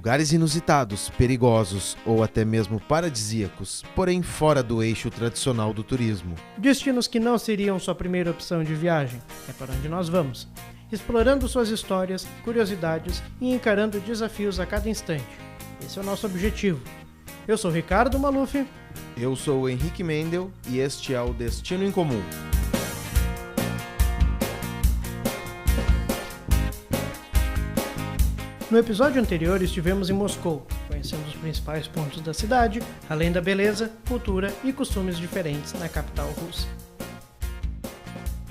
lugares inusitados, perigosos ou até mesmo paradisíacos, porém fora do eixo tradicional do turismo. Destinos que não seriam sua primeira opção de viagem, é para onde nós vamos, explorando suas histórias, curiosidades e encarando desafios a cada instante. Esse é o nosso objetivo. Eu sou Ricardo Maluf. Eu sou o Henrique Mendel e este é o Destino em Comum. No episódio anterior estivemos em Moscou, conhecendo os principais pontos da cidade, além da beleza, cultura e costumes diferentes na capital russa.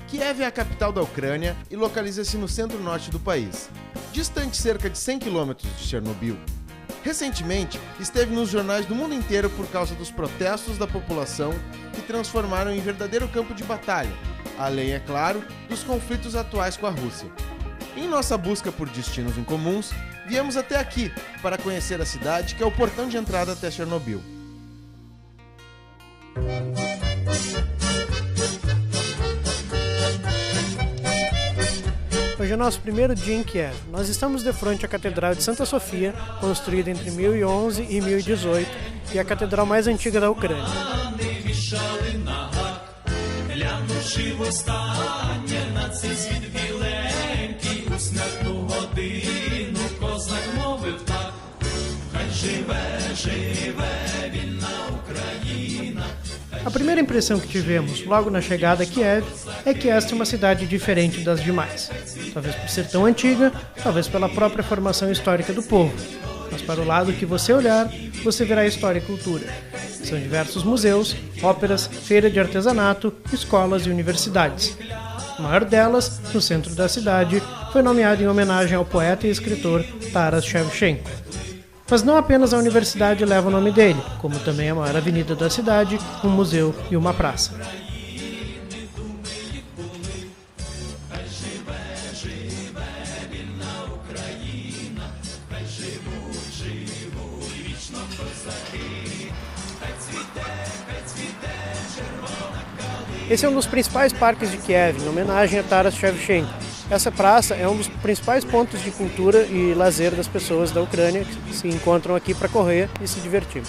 Kiev é a capital da Ucrânia e localiza-se no centro-norte do país, distante cerca de 100 km de Chernobyl. Recentemente, esteve nos jornais do mundo inteiro por causa dos protestos da população que transformaram em verdadeiro campo de batalha, além, é claro, dos conflitos atuais com a Rússia. Em nossa busca por destinos incomuns, viemos até aqui para conhecer a cidade que é o portão de entrada até Chernobyl. Hoje é nosso primeiro dia em Kiev. Nós estamos de frente à Catedral de Santa Sofia, construída entre 1011 e 1018, e a catedral mais antiga da Ucrânia. A primeira impressão que tivemos logo na chegada a Kiev é que esta é uma cidade diferente das demais. Talvez por ser tão antiga, talvez pela própria formação histórica do povo. Mas para o lado que você olhar, você verá história e cultura. São diversos museus, óperas, feira de artesanato, escolas e universidades. A maior delas, no centro da cidade, foi nomeada em homenagem ao poeta e escritor Taras Shevchenko. Mas não apenas a universidade leva o nome dele, como também a maior avenida da cidade, um museu e uma praça. Esse é um dos principais parques de Kiev, em homenagem a Taras Shevchenko. Essa praça é um dos principais pontos de cultura e lazer das pessoas da Ucrânia que se encontram aqui para correr e se divertir.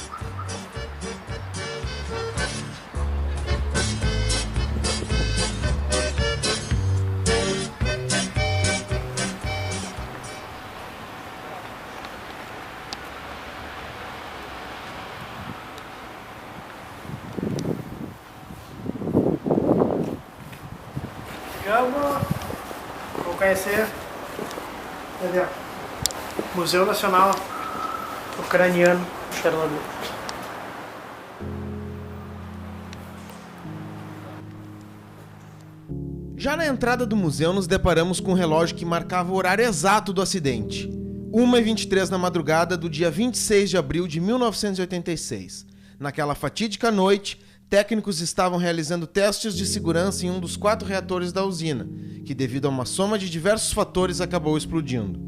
Vou conhecer Museu Nacional Ucraniano de Chernobyl. Já na entrada do museu nos deparamos com um relógio que marcava o horário exato do acidente. 1h23 na madrugada do dia 26 de abril de 1986. Naquela fatídica noite, técnicos estavam realizando testes de segurança em um dos 4 reatores da usina, que devido a uma soma de diversos fatores acabou explodindo.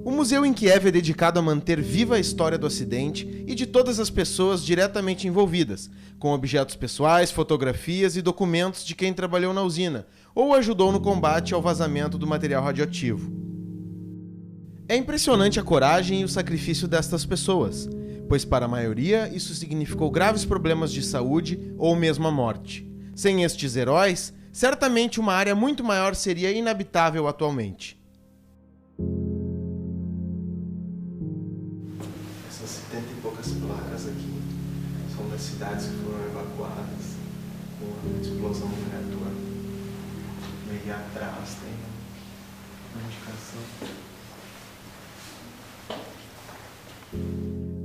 O museu em Kiev é dedicado a manter viva a história do acidente e de todas as pessoas diretamente envolvidas, com objetos pessoais, fotografias e documentos de quem trabalhou na usina ou ajudou no combate ao vazamento do material radioativo. É impressionante a coragem e o sacrifício destas pessoas, pois para a maioria isso significou graves problemas de saúde ou mesmo a morte. Sem estes heróis, certamente uma área muito maior seria inabitável atualmente. Essas 70 e poucas placas aqui são das cidades que foram evacuadas com a explosão do reator. E aí atrás tem uma indicação.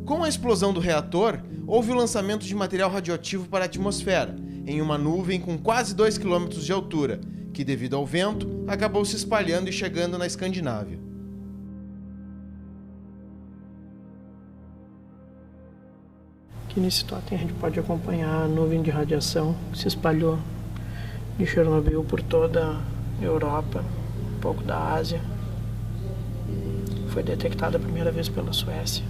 Com a explosão do reator, houve o lançamento de material radioativo para a atmosfera, em uma nuvem com quase 2 km de altura, que devido ao vento, acabou se espalhando e chegando na Escandinávia. Aqui nesse totem a gente pode acompanhar a nuvem de radiação que se espalhou de Chernobyl por toda a Europa, um pouco da Ásia. Foi detectada a primeira vez pela Suécia.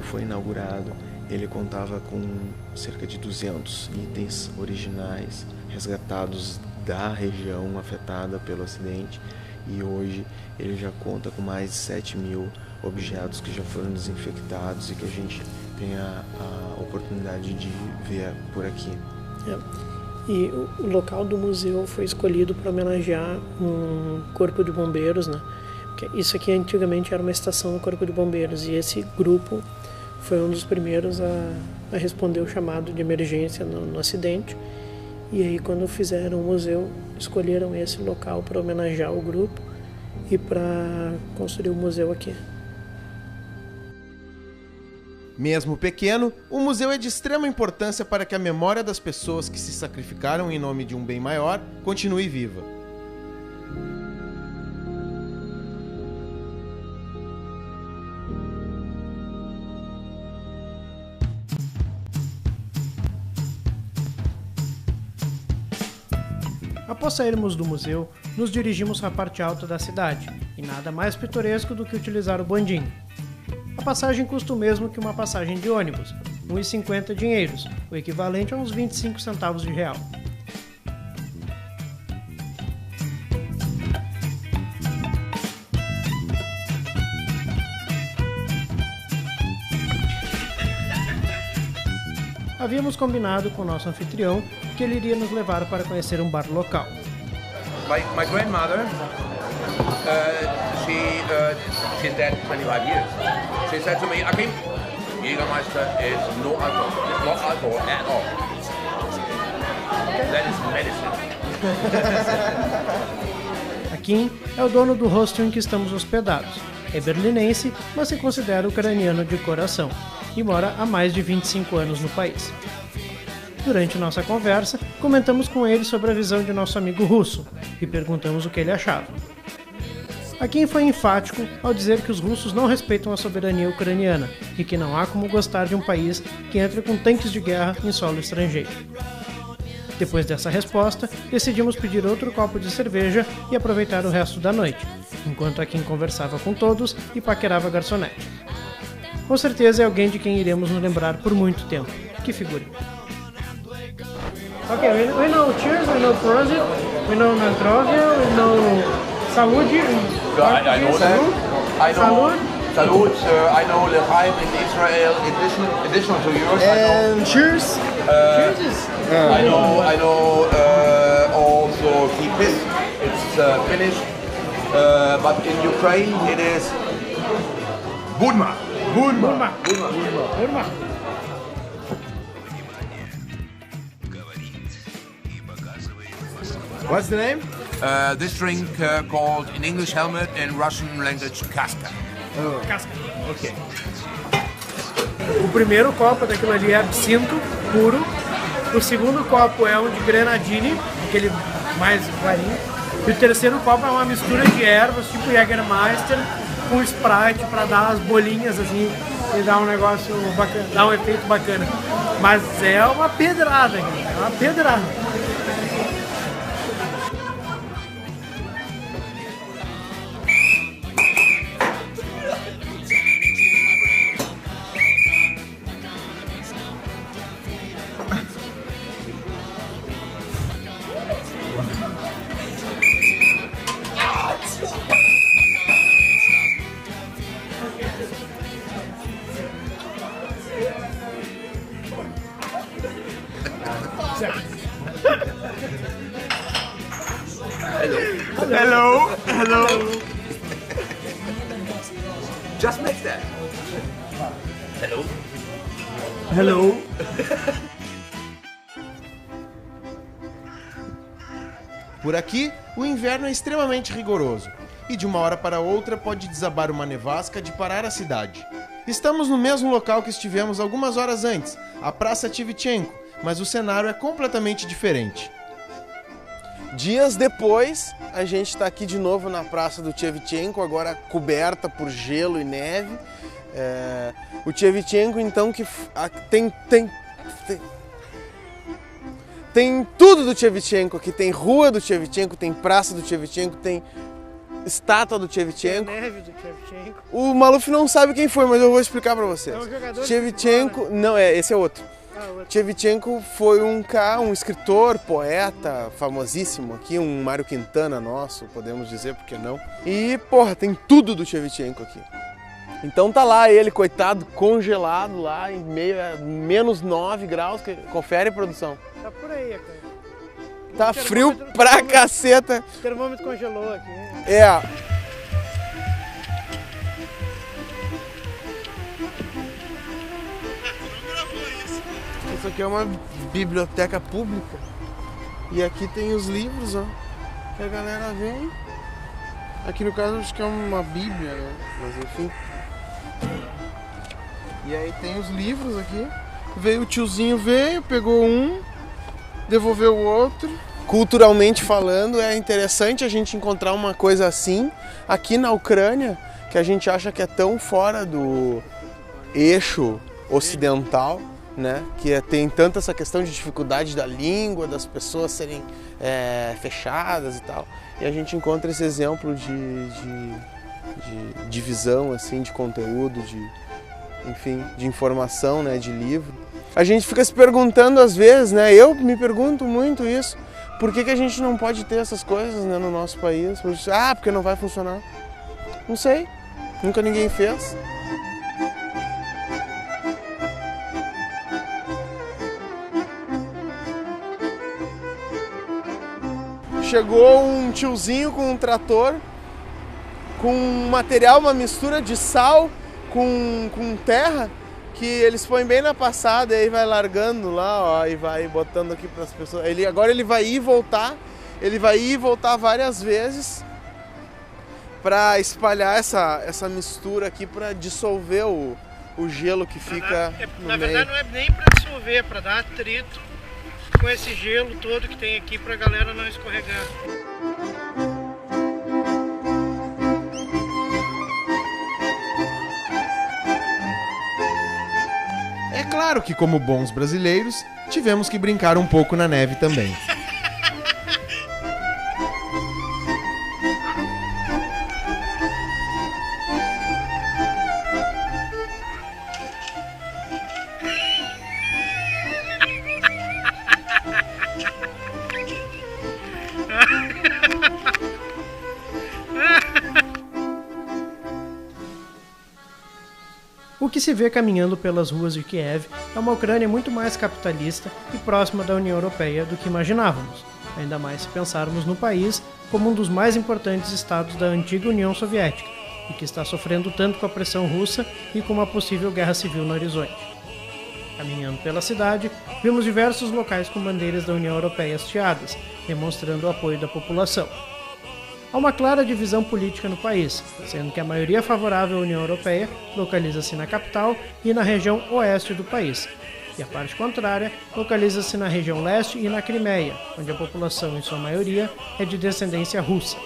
foi inaugurado, ele contava com cerca de 200 itens originais resgatados da região afetada pelo acidente, e hoje ele já conta com mais de 7.000 objetos que já foram desinfectados e que a gente tem a oportunidade de ver por aqui. E o local do museu foi escolhido para homenagear um corpo de bombeiros, né? Porque isso aqui antigamente era uma estação do Corpo de Bombeiros, e esse grupo foi um dos primeiros a responder o chamado de emergência no acidente. E aí, quando fizeram o museu, escolheram esse local para homenagear o grupo e para construir o museu aqui. Mesmo pequeno, o museu é de extrema importância para que a memória das pessoas que se sacrificaram em nome de um bem maior continue viva. Após sairmos do museu, nos dirigimos à parte alta da cidade, e nada mais pitoresco do que utilizar o bondinho. A passagem custa o mesmo que uma passagem de ônibus, R$ 1,50 dinheiros, o equivalente a uns 25 centavos de real. Havíamos combinado com o nosso anfitrião que ele iria nos levar para conhecer um bar local. My grandmother, she's dead 25 years. She said to me, Akim, Jägermeister is no alcohol. It's not alcohol at all. That is medicine. Akim é o dono do hostel em que estamos hospedados. É berlinense, mas se considera ucraniano de coração e mora há mais de 25 anos no país. Durante nossa conversa, comentamos com ele sobre a visão de nosso amigo russo e perguntamos o que ele achava. Akim foi enfático ao dizer que os russos não respeitam a soberania ucraniana e que não há como gostar de um país que entra com tanques de guerra em solo estrangeiro. Depois dessa resposta, decidimos pedir outro copo de cerveja e aproveitar o resto da noite, enquanto Akim conversava com todos e paquerava a garçonete. Com certeza é alguém de quem iremos nos lembrar por muito tempo. Que figura! Okay, we know cheers, we know Prosit, we know Nandrovia, we know Saúde. I know that. I know Salut. I know L'Chaim in Israel. Additional to yours. And cheers. Cheers is... I know also Kipis. It's Finnish, but in Ukraine it is Budma. Burma. What's the name? This drink called in English helmet, in Russian language kaska. Casca. Ok. O primeiro copo daquilo ali é absinto puro. O segundo copo é um de grenadine, aquele mais clarinho. E o terceiro copo é uma mistura de ervas, tipo Jägermeister, com Sprite para dar as bolinhas assim e dar um negócio bacana, dar um efeito bacana. Mas é uma pedrada, é uma pedrada. Hello. Just make that. Hello. Por aqui, o inverno é extremamente rigoroso e de uma hora para outra pode desabar uma nevasca de parar a cidade. Estamos no mesmo local que estivemos algumas horas antes, a Praça Shevchenko, mas o cenário é completamente diferente. Dias depois, a gente está aqui de novo na Praça do Shevchenko, agora coberta por gelo e neve. O Shevchenko, então, que tem tudo do Shevchenko aqui, tem rua do Shevchenko, tem praça do Shevchenko, tem estátua do Shevchenko. Neve do Shevchenko. O Maluf não sabe quem foi, mas eu vou explicar pra vocês. É um jogador de Shevchenko, futebol, né? não, esse é outro. Outro. Shevchenko foi um escritor, poeta, famosíssimo aqui, um Mário Quintana nosso, podemos dizer, por que não? E, porra, tem tudo do Shevchenko aqui. Então tá lá ele, coitado, congelado lá, em meio a menos 9 graus, confere, produção. Tá por aí, cara. Tá frio pra caceta. O termômetro congelou aqui. É. Isso aqui é uma biblioteca pública. E aqui tem os livros, ó. Que a galera vem. Aqui no caso acho que é uma bíblia, né? Mas enfim. E aí tem os livros aqui. Veio o tiozinho, pegou um, devolveu o outro. Culturalmente falando, é interessante a gente encontrar uma coisa assim aqui na Ucrânia, que a gente acha que é tão fora do eixo ocidental, né? Que tem tanta essa questão de dificuldade da língua, das pessoas serem fechadas e tal. E a gente encontra esse exemplo de divisão, assim, de conteúdo, enfim, de informação, né? De livro. A gente fica se perguntando às vezes, né? Eu me pergunto muito isso. Por que a gente não pode ter essas coisas, né, no nosso país? Porque não vai funcionar. Não sei. Nunca ninguém fez. Chegou um tiozinho com um trator, com um material, uma mistura de sal com terra, que eles põem bem na passada e aí vai largando lá, ó, e vai botando aqui para as pessoas. Agora ele vai ir e voltar várias vezes para espalhar essa mistura aqui para dissolver o gelo que fica no na meio. verdade não é nem para dissolver, é para dar atrito com esse gelo todo que tem aqui para a galera não escorregar. É claro que, como bons brasileiros, tivemos que brincar um pouco na neve também. O que se vê caminhando pelas ruas de Kiev é uma Ucrânia muito mais capitalista e próxima da União Europeia do que imaginávamos, ainda mais se pensarmos no país como um dos mais importantes estados da antiga União Soviética e que está sofrendo tanto com a pressão russa e com uma possível guerra civil no horizonte. Caminhando pela cidade, vimos diversos locais com bandeiras da União Europeia hasteadas, demonstrando o apoio da população. Há uma clara divisão política no país, sendo que a maioria favorável à União Europeia localiza-se na capital e na região oeste do país, e a parte contrária localiza-se na região leste e na Crimeia, onde a população, em sua maioria, é de descendência russa.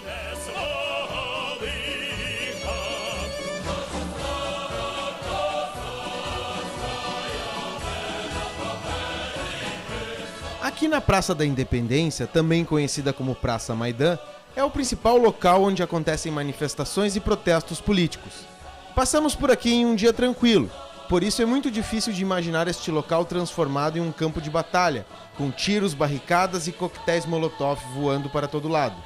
Aqui na Praça da Independência, também conhecida como Praça Maidan, é o principal local onde acontecem manifestações e protestos políticos. Passamos por aqui em um dia tranquilo, por isso é muito difícil de imaginar este local transformado em um campo de batalha, com tiros, barricadas e coquetéis Molotov voando para todo lado.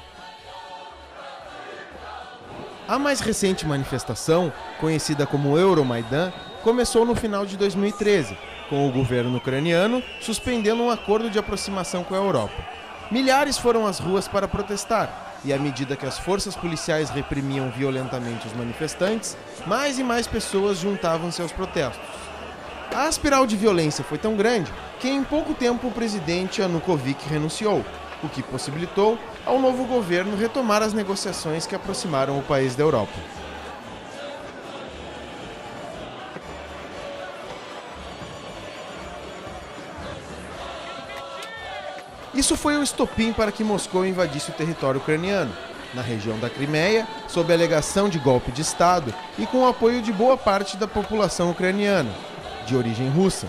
A mais recente manifestação, conhecida como Euromaidan, começou no final de 2013, com o governo ucraniano suspendendo um acordo de aproximação com a Europa. Milhares foram às ruas para protestar, e à medida que as forças policiais reprimiam violentamente os manifestantes, mais e mais pessoas juntavam-se aos protestos. A espiral de violência foi tão grande que em pouco tempo o presidente Yanukovych renunciou, o que possibilitou ao novo governo retomar as negociações que aproximaram o país da Europa. Isso foi o estopim para que Moscou invadisse o território ucraniano, na região da Crimeia, sob a alegação de golpe de Estado e com o apoio de boa parte da população ucraniana, de origem russa.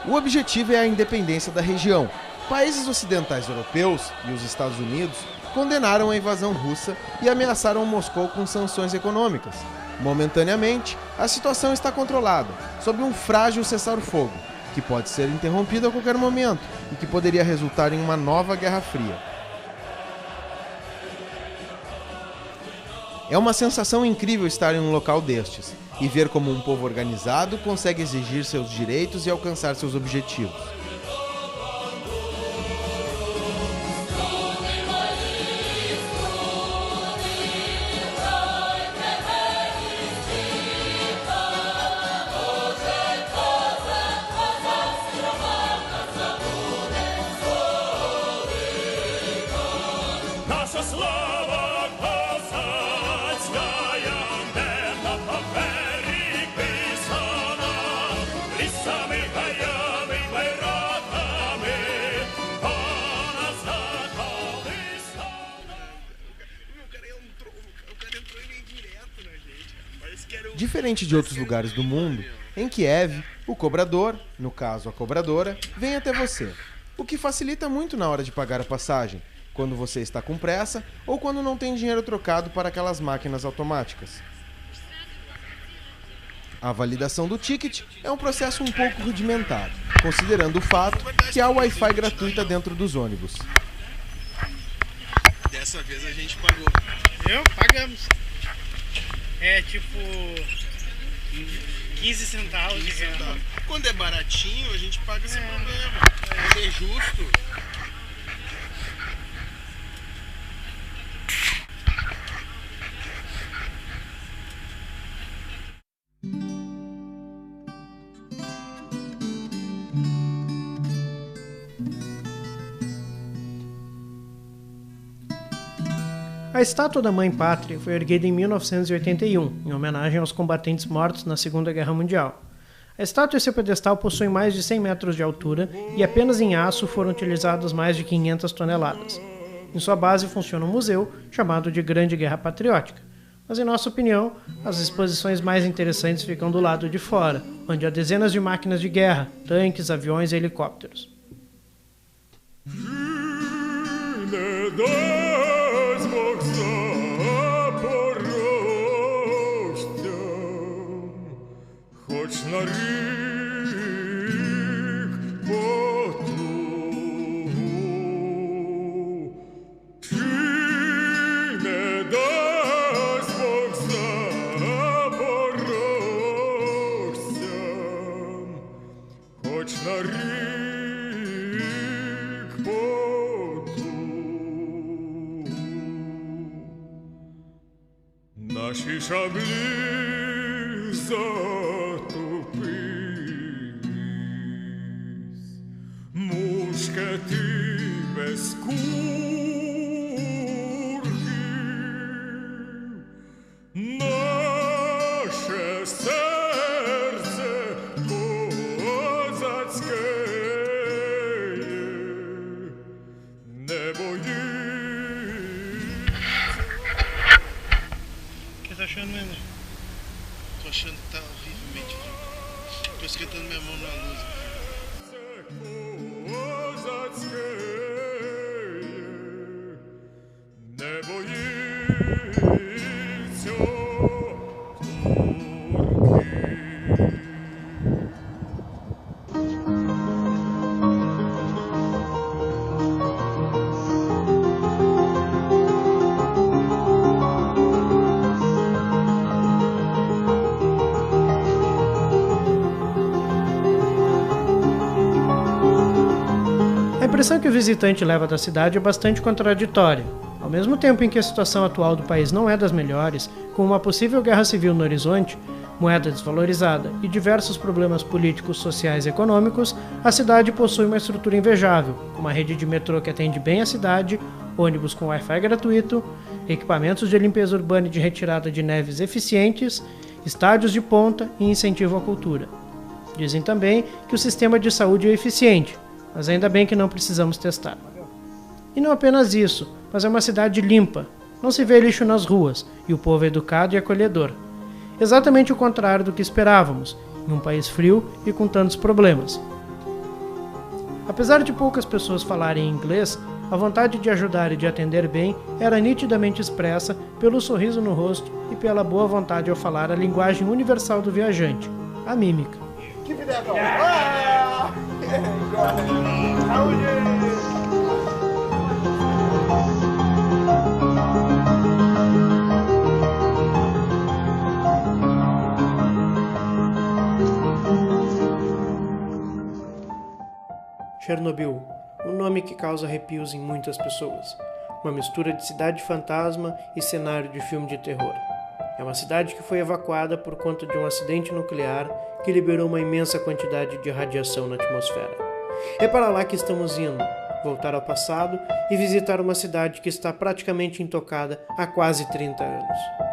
O objetivo é a independência da região. Países ocidentais europeus e os Estados Unidos condenaram a invasão russa e ameaçaram Moscou com sanções econômicas. Momentaneamente, a situação está controlada, sob um frágil cessar-o-fogo, que pode ser interrompido a qualquer momento e que poderia resultar em uma nova Guerra Fria. É uma sensação incrível estar em um local destes e ver como um povo organizado consegue exigir seus direitos e alcançar seus objetivos. Diferente de outros lugares do mundo, em Kiev, o cobrador, no caso a cobradora, vem até você, o que facilita muito na hora de pagar a passagem, quando você está com pressa ou quando não tem dinheiro trocado para aquelas máquinas automáticas. A validação do ticket é um processo um pouco rudimentar, considerando o fato que há Wi-Fi gratuita dentro dos ônibus. Dessa vez a gente pagou. Pagamos. É tipo 15 centavos de real. Quando é baratinho, a gente paga sem problema. Quando é justo. A estátua da Mãe Pátria foi erguida em 1981, em homenagem aos combatentes mortos na Segunda Guerra Mundial. A estátua e seu pedestal possuem mais de 100 metros de altura e apenas em aço foram utilizadas mais de 500 toneladas. Em sua base funciona um museu, chamado de Grande Guerra Patriótica. Mas, em nossa opinião, as exposições mais interessantes ficam do lado de fora, onde há dezenas de máquinas de guerra, tanques, aviões e helicópteros. На рік поту, чи не дасть Бог запорожцям, хоч на рік поту. Наші шаблі мушкети без курків, наше серце козацьке не боїться. O que tá achando, Mano? Tô achando que tá horrivelmente frio. Tô esquentando minha mão na luz. A impressão que o visitante leva da cidade é bastante contraditória. Ao mesmo tempo em que a situação atual do país não é das melhores, com uma possível guerra civil no horizonte, moeda desvalorizada e diversos problemas políticos, sociais e econômicos, a cidade possui uma estrutura invejável, com uma rede de metrô que atende bem a cidade, ônibus com Wi-Fi gratuito, equipamentos de limpeza urbana e de retirada de neves eficientes, estádios de ponta e incentivo à cultura. Dizem também que o sistema de saúde é eficiente, mas ainda bem que não precisamos testar. E não apenas isso, mas é uma cidade limpa, não se vê lixo nas ruas e o povo é educado e acolhedor. Exatamente o contrário do que esperávamos, em um país frio e com tantos problemas. Apesar de poucas pessoas falarem inglês, A vontade de ajudar e de atender bem era nitidamente expressa pelo sorriso no rosto e pela boa vontade ao falar a linguagem universal do viajante, a mímica. Que vida é Chernobyl, um nome que causa arrepios em muitas pessoas. Uma mistura de cidade fantasma e cenário de filme de terror. É uma cidade que foi evacuada por conta de um acidente nuclear que liberou uma imensa quantidade de radiação na atmosfera. É para lá que estamos indo, voltar ao passado e visitar uma cidade que está praticamente intocada há quase 30 anos.